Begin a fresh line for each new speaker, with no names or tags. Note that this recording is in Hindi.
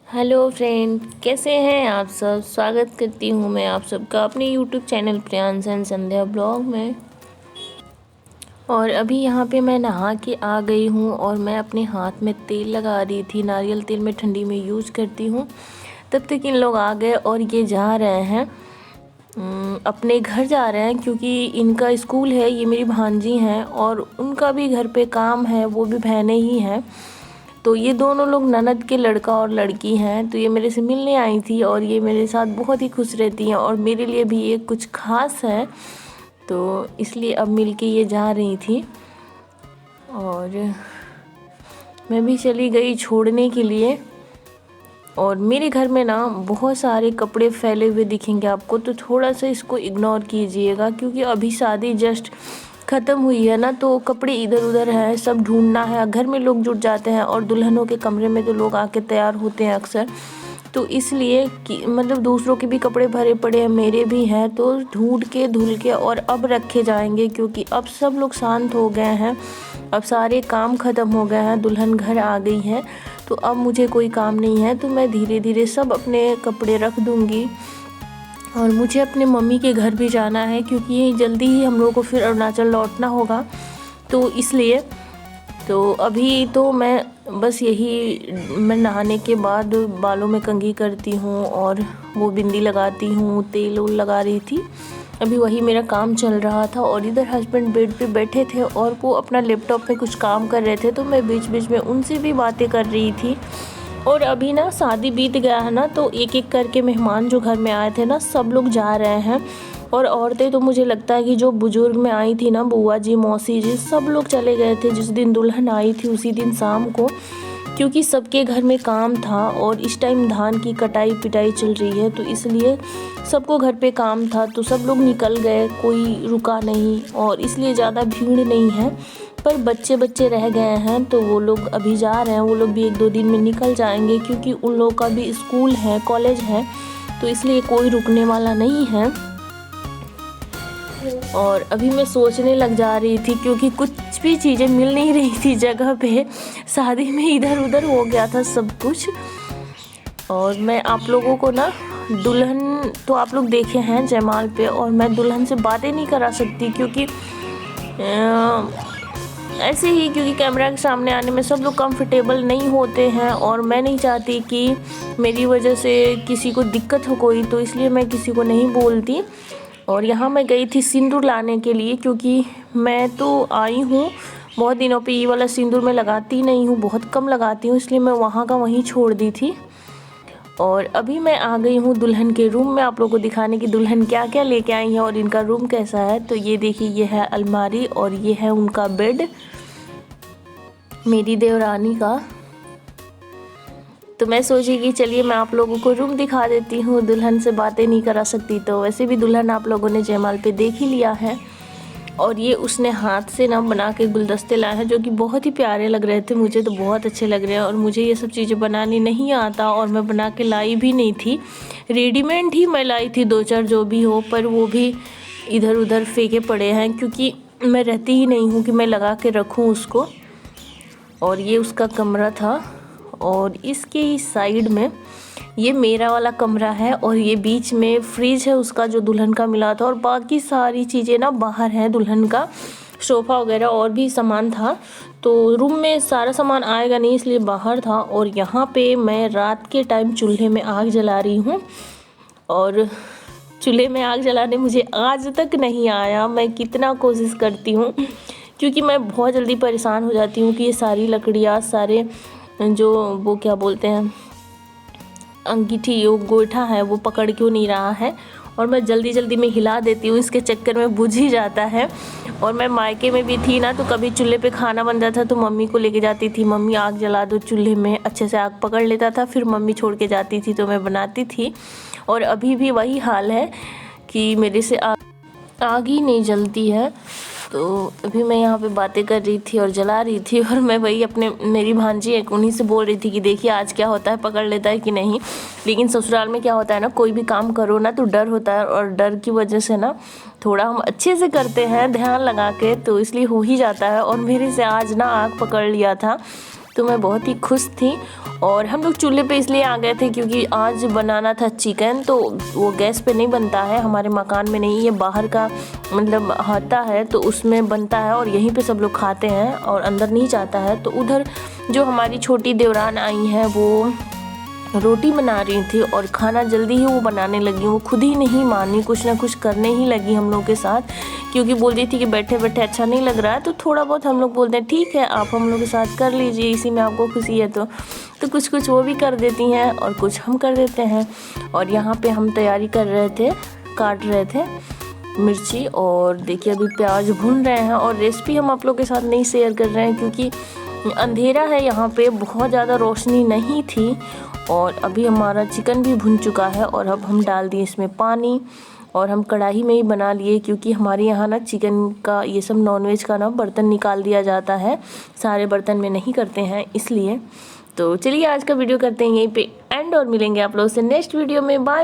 हेलो फ्रेंड, कैसे हैं आप सब। स्वागत करती हूँ मैं आप सबका अपने YouTube channel Priyansh and Sandhya blog में। और अभी यहाँ पे मैं नहा के आ गई हूँ और मैं अपने हाथ में तेल लगा रही थी। नारियल तेल मैं ठंडी में यूज़ करती हूँ। तब तक इन लोग आ गए और ये जा रहे हैं अपने घर जा रहे हैं, क्योंकि इनका स्कूल है। ये मेरी भांजी हैं और उनका भी घर पे काम है, वो भी बहनें ही हैं। तो ये दोनों लोग ननद के लड़का और लड़की हैं। तो ये मेरे से मिलने आई थी और ये मेरे साथ बहुत ही खुश रहती हैं और मेरे लिए भी ये कुछ ख़ास है, तो इसलिए अब मिलके ये जा रही थी। और मैं भी चली गई छोड़ने के लिए। और मेरे घर में ना बहुत सारे कपड़े फैले हुए दिखेंगे आपको, तो थोड़ा सा इसको इग्नोर कीजिएगा, क्योंकि अभी शादी जस्ट ख़त्म हुई है ना, तो कपड़े इधर उधर हैं, सब ढूंढना है। घर में लोग जुट जाते हैं और दुल्हनों के कमरे में तो लोग आके तैयार होते हैं अक्सर, तो इसलिए कि मतलब दूसरों के भी कपड़े भरे पड़े हैं, मेरे भी हैं, तो ढूंढ के धुल के और अब रखे जाएंगे, क्योंकि अब सब लोग शांत हो गए हैं। अब सारे काम ख़त्म हो गए हैं, दुल्हन घर आ गई है, तो अब मुझे कोई काम नहीं है। तो मैं धीरे धीरे सब अपने कपड़े रख दूँगी। और मुझे अपने मम्मी के घर भी जाना है, क्योंकि जल्दी ही हम लोगों को फिर अरुणाचल लौटना होगा, तो इसलिए तो अभी तो मैं बस यही, मैं नहाने के बाद बालों में कंघी करती हूँ और वो बिंदी लगाती हूँ, तेल उल लगा रही थी। अभी वही मेरा काम चल रहा था। और इधर हस्बैंड बेड पे बैठे थे और वो अपना लैपटॉप पे कुछ काम कर रहे थे, तो मैं बीच बीच में उनसे भी बातें कर रही थी। और अभी ना शादी बीत गया है ना, तो एक एक करके मेहमान जो घर में आए थे ना, सब लोग जा रहे हैं। और औरतें तो मुझे लगता है कि जो बुजुर्ग में आई थी ना, बुआ जी मौसी जी, सब लोग चले गए थे जिस दिन दुल्हन आई थी उसी दिन शाम को, क्योंकि सबके घर में काम था। और इस टाइम धान की कटाई पिटाई चल रही है, तो इसलिए सबको घर पे काम था, तो सब लोग निकल गए, कोई रुका नहीं, और इसलिए ज़्यादा भीड़ नहीं है। पर बच्चे बच्चे रह गए हैं, तो वो लोग अभी जा रहे हैं। वो लोग भी 1-2 दिन में निकल जाएंगे, क्योंकि उन लोगों का भी स्कूल है, कॉलेज है, तो इसलिए कोई रुकने वाला नहीं है। और अभी मैं सोचने लग जा रही थी, क्योंकि कुछ भी चीज़ें मिल नहीं रही थी जगह पे। शादी में इधर उधर हो गया था सब कुछ। और मैं आप लोगों को ना, दुल्हन तो आप लोग देखे हैं जयमाल पे, और मैं दुल्हन से बातें नहीं करा सकती, क्योंकि ऐसे ही, क्योंकि कैमरा के सामने आने में सब लोग कंफर्टेबल नहीं होते हैं, और मैं नहीं चाहती कि मेरी वजह से किसी को दिक्कत हो कोई, तो इसलिए मैं किसी को नहीं बोलती। और यहाँ मैं गई थी सिंदूर लाने के लिए, क्योंकि मैं तो आई हूँ बहुत दिनों पे, ये वाला सिंदूर मैं लगाती नहीं हूँ, बहुत कम लगाती हूँ, इसलिए मैं वहाँ का वहीं छोड़ दी थी। और अभी मैं आ गई हूँ दुल्हन के रूम में, आप लोगों को दिखाने की दुल्हन क्या क्या लेके आई है और इनका रूम कैसा है। तो ये देखिए, ये है अलमारी और ये है उनका बेड, मेरी देवरानी का। तो मैं सोची कि चलिए मैं आप लोगों को रूम दिखा देती हूँ। दुल्हन से बातें नहीं करा सकती, तो वैसे भी दुल्हन आप लोगों ने जयमाल पे देख ही लिया है। और ये उसने हाथ से ना बना के गुलदस्ते लाए हैं, जो कि बहुत ही प्यारे लग रहे थे, मुझे तो बहुत अच्छे लग रहे हैं। और मुझे ये सब चीज़ें बनानी नहीं आता, और मैं बना के लाई भी नहीं थी, रेडीमेड ही मैं लाई थी 2-4 जो भी हो, पर वो भी इधर उधर फेंके पड़े हैं, क्योंकि मैं रहती ही नहीं हूँ कि मैं लगा के रखूँ उसको। और ये उसका कमरा था, और इसके इस साइड में ये मेरा वाला कमरा है, और ये बीच में फ्रिज है उसका जो दुल्हन का मिला था, और बाकी सारी चीज़ें ना बाहर हैं। दुल्हन का सोफ़ा वगैरह और भी सामान था, तो रूम में सारा सामान आएगा नहीं, इसलिए बाहर था। और यहाँ पे मैं रात के टाइम चूल्हे में आग जला रही हूँ, और चूल्हे में आग जलाने मुझे आज तक नहीं आया, मैं कितना कोशिश करती हूँ, क्योंकि मैं बहुत जल्दी परेशान हो जाती हूँ कि ये सारी लकड़ियाँ, सारे जो वो क्या बोलते हैं अंगीठी, वो गोईठा है, वो पकड़ क्यों नहीं रहा है। और मैं जल्दी जल्दी में हिला देती हूँ, इसके चक्कर में बुझ ही जाता है। और मैं मायके में भी थी ना, तो कभी चूल्हे पे खाना बन जाता था तो मम्मी को लेके जाती थी, मम्मी आग जला दो चूल्हे में, अच्छे से आग पकड़ लेता था, फिर मम्मी छोड़ के जाती थी तो मैं बनाती थी। और अभी भी वही हाल है कि मेरे से आग ही नहीं जलती है। तो अभी मैं यहाँ पे बातें कर रही थी और जला रही थी, और मैं वही अपने, मेरी भांजी एक उन्हीं से बोल रही थी कि देखिए आज क्या होता है, पकड़ लेता है कि नहीं। लेकिन ससुराल में क्या होता है ना, कोई भी काम करो ना तो डर होता है, और डर की वजह से ना थोड़ा हम अच्छे से करते हैं ध्यान लगा के, तो इसलिए हो ही जाता है। और मेरे से आज ना आग पकड़ लिया था, तो मैं बहुत ही खुश थी। और हम लोग चूल्हे पे इसलिए आ गए थे क्योंकि आज बनाना था चिकन, तो वो गैस पे नहीं बनता है, हमारे मकान में नहीं, ये बाहर का मतलब आता है तो उसमें बनता है और यहीं पे सब लोग खाते हैं और अंदर नहीं जाता है। तो उधर जो हमारी छोटी देवरान आई हैं वो रोटी बना रही थी और खाना जल्दी ही वो बनाने लगी, वो खुद ही नहीं मानी, कुछ ना कुछ करने ही लगी हम लोग के साथ, क्योंकि बोल रही थी कि बैठे बैठे अच्छा नहीं लग रहा है। तो थोड़ा बहुत हम लोग बोलते हैं ठीक है आप हम लोग के साथ कर लीजिए, इसी में आपको खुशी है तो कुछ कुछ वो भी कर देती हैं और कुछ हम कर देते हैं। और यहाँ पे हम तैयारी कर रहे थे, काट रहे थे मिर्ची, और देखिए अभी प्याज भून रहे हैं। और रेसिपी हम आप लोग के साथ नहीं शेयर कर रहे हैं क्योंकि अंधेरा है, यहाँ पे बहुत ज़्यादा रोशनी नहीं थी। और अभी हमारा चिकन भी भुन चुका है और अब हम डाल दिए इसमें पानी, और हम कढ़ाई में ही बना लिए क्योंकि हमारे यहाँ ना चिकन का ये सब नॉनवेज का ना बर्तन निकाल दिया जाता है, सारे बर्तन में नहीं करते हैं इसलिए। तो चलिए आज का वीडियो करते हैं यहीं पे एंड, और मिलेंगे आप लोगों से नेक्स्ट वीडियो में। बाय।